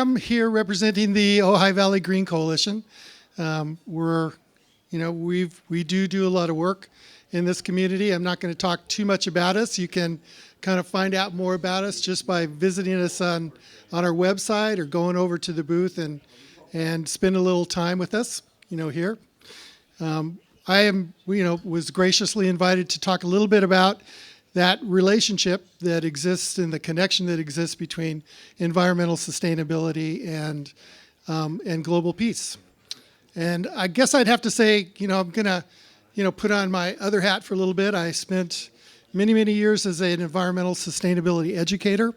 I'm here representing the Ojai Valley Green Coalition. We do a lot of work in this community. I'm not going to talk too much about us. You can kind of find out more about us just by visiting us on our website or going over to the booth and spend a little time with us, here. Was graciously invited to talk a little bit about that relationship that exists and the connection that exists between environmental sustainability and global peace. And I guess I'd have to say, I'm going to, put on my other hat for a little bit. I spent many, many years as an environmental sustainability educator.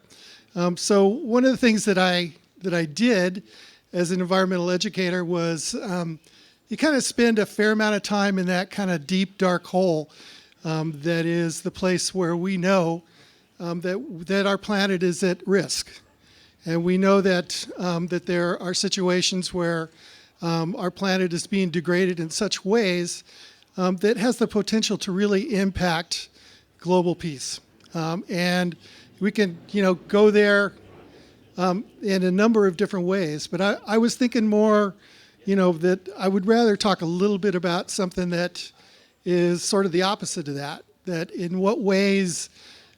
So one of the things that I did as an environmental educator was you kind of spend a fair amount of time in that kind of deep, dark hole that is the place where we know that our planet is at risk. And we know that there are situations where our planet is being degraded in such ways that has the potential to really impact global peace. And we can, go there in a number of different ways. But I was thinking more, that I would rather talk a little bit about something that is sort of the opposite of that in what ways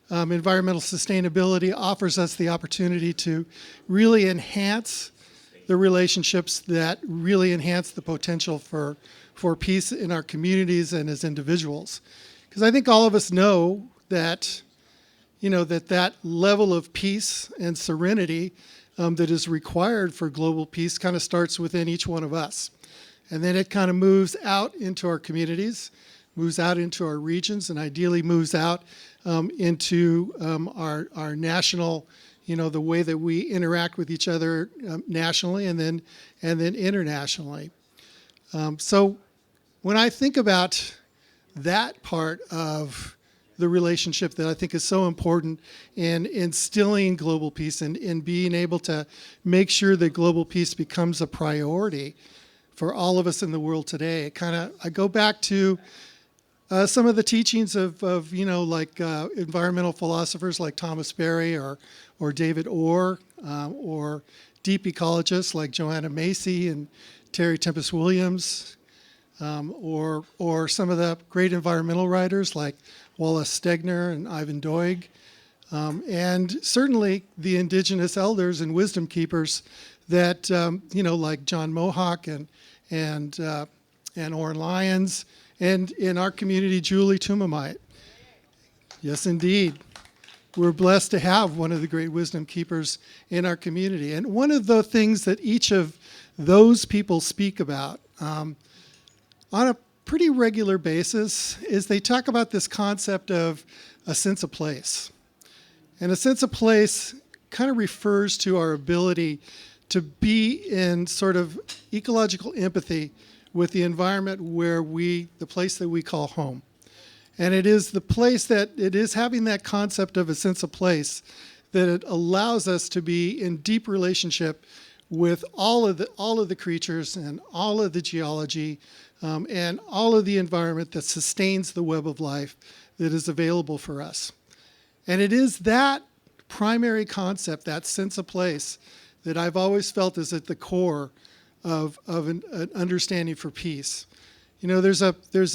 environmental sustainability offers us the opportunity to really enhance the relationships that really enhance the potential for peace in our communities and as individuals. Because I think all of us know that, that level of peace and serenity that is required for global peace kind of starts within each one of us. And then it kind of moves out into our communities, moves out into our regions, and ideally moves out into our national, the way that we interact with each other nationally and then internationally. So when I think about that part of the relationship that I think is so important in instilling global peace and in being able to make sure that global peace becomes a priority for all of us in the world today, I go back to some of the teachings of environmental philosophers like Thomas Berry or David Orr, or deep ecologists like Joanna Macy and Terry Tempest Williams, or some of the great environmental writers like Wallace Stegner and Ivan Doig, and certainly the indigenous elders and wisdom keepers that like John Mohawk and Orrin Lyons, and in our community, Julie Tumamite. Yes, indeed. We're blessed to have one of the great wisdom keepers in our community. And one of the things that each of those people speak about on a pretty regular basis is they talk about this concept of a sense of place. And a sense of place kind of refers to our ability to be in sort of ecological empathy with the environment the place that we call home. And it is the place that it is having that concept of a sense of place that it allows us to be in deep relationship with all of the creatures and all of the geology and all of the environment that sustains the web of life that is available for us. And it is that primary concept, that sense of place, that I've always felt is at the core of an understanding for peace. There's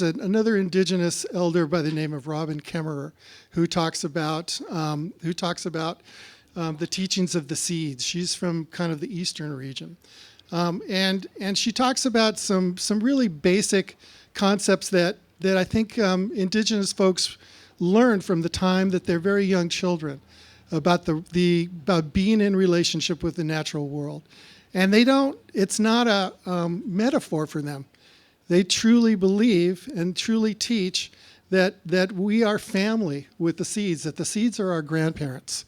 another indigenous elder by the name of Robin Kemmerer who talks about the teachings of the seeds. She's from kind of the eastern region, and she talks about some really basic concepts that I think indigenous folks learn from the time that they're very young children about about being in relationship with the natural world. And it's not a metaphor for them. They truly believe and truly teach that we are family with the seeds, that the seeds are our grandparents,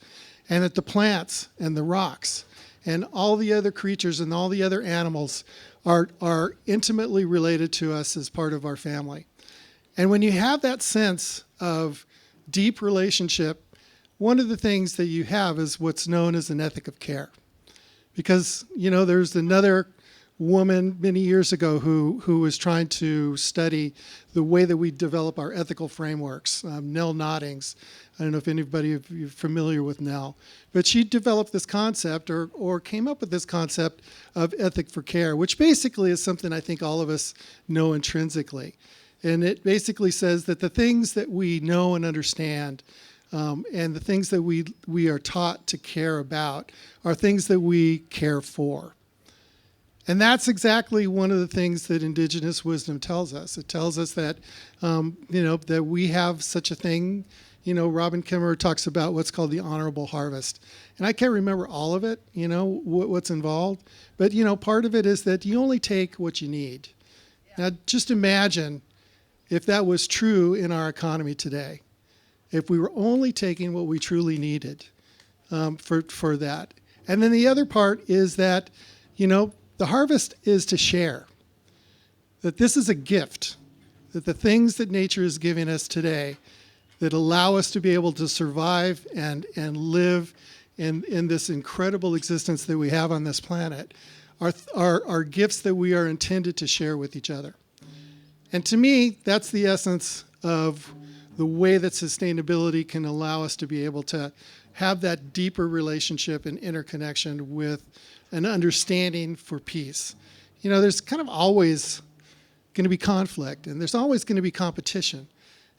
and that the plants and the rocks and all the other creatures and all the other animals are intimately related to us as part of our family. And when you have that sense of deep relationship, one of the things that you have is what's known as an ethic of care. Because, there's another woman many years ago who was trying to study the way that we develop our ethical frameworks, Nell Noddings. I don't know if anybody of you are familiar with Nell, but she developed this concept or came up with this concept of ethic for care, which basically is something I think all of us know intrinsically. And it basically says that the things that we know and understand and the things that we are taught to care about are things that we care for. And that's exactly one of the things that indigenous wisdom tells us. It tells us that, that we have such a thing. Robin Kimmerer talks about what's called the honorable harvest. And I can't remember all of it, what's involved. But, part of it is that you only take what you need. Yeah. Now, just imagine if that was true in our economy today. If we were only taking what we truly needed for that. And then the other part is that, the harvest is to share. That this is a gift. That the things that nature is giving us today that allow us to be able to survive and live in this incredible existence that we have on this planet are gifts that we are intended to share with each other. And to me, that's the essence of the way that sustainability can allow us to be able to have that deeper relationship and interconnection with an understanding for peace. There's kind of always going to be conflict, and there's always going to be competition,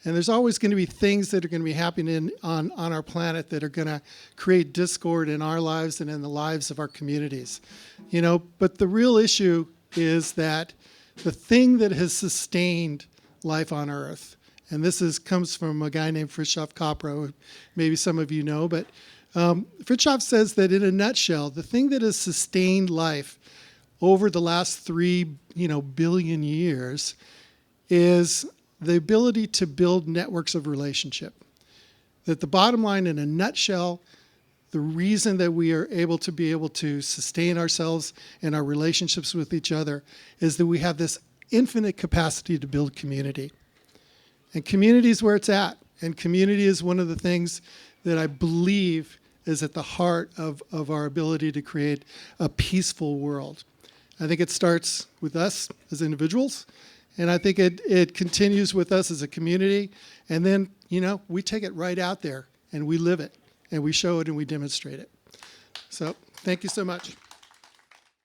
and there's always going to be things that are going to be happening on our planet that are going to create discord in our lives and in the lives of our communities. But the real issue is that the thing that has sustained life on Earth, and this comes from a guy named Fritjof Capra, who maybe some of you know, but Fritjof says that in a nutshell, the thing that has sustained life over the last 3 billion years is the ability to build networks of relationship. That the bottom line in a nutshell, the reason that we are able to sustain ourselves and our relationships with each other is that we have this infinite capacity to build community. And community is where it's at. And community is one of the things that I believe is at the heart of our ability to create a peaceful world. I think it starts with us as individuals, and I think it continues with us as a community, and then, we take it right out there, and we live it, and we show it, and we demonstrate it. So, thank you so much.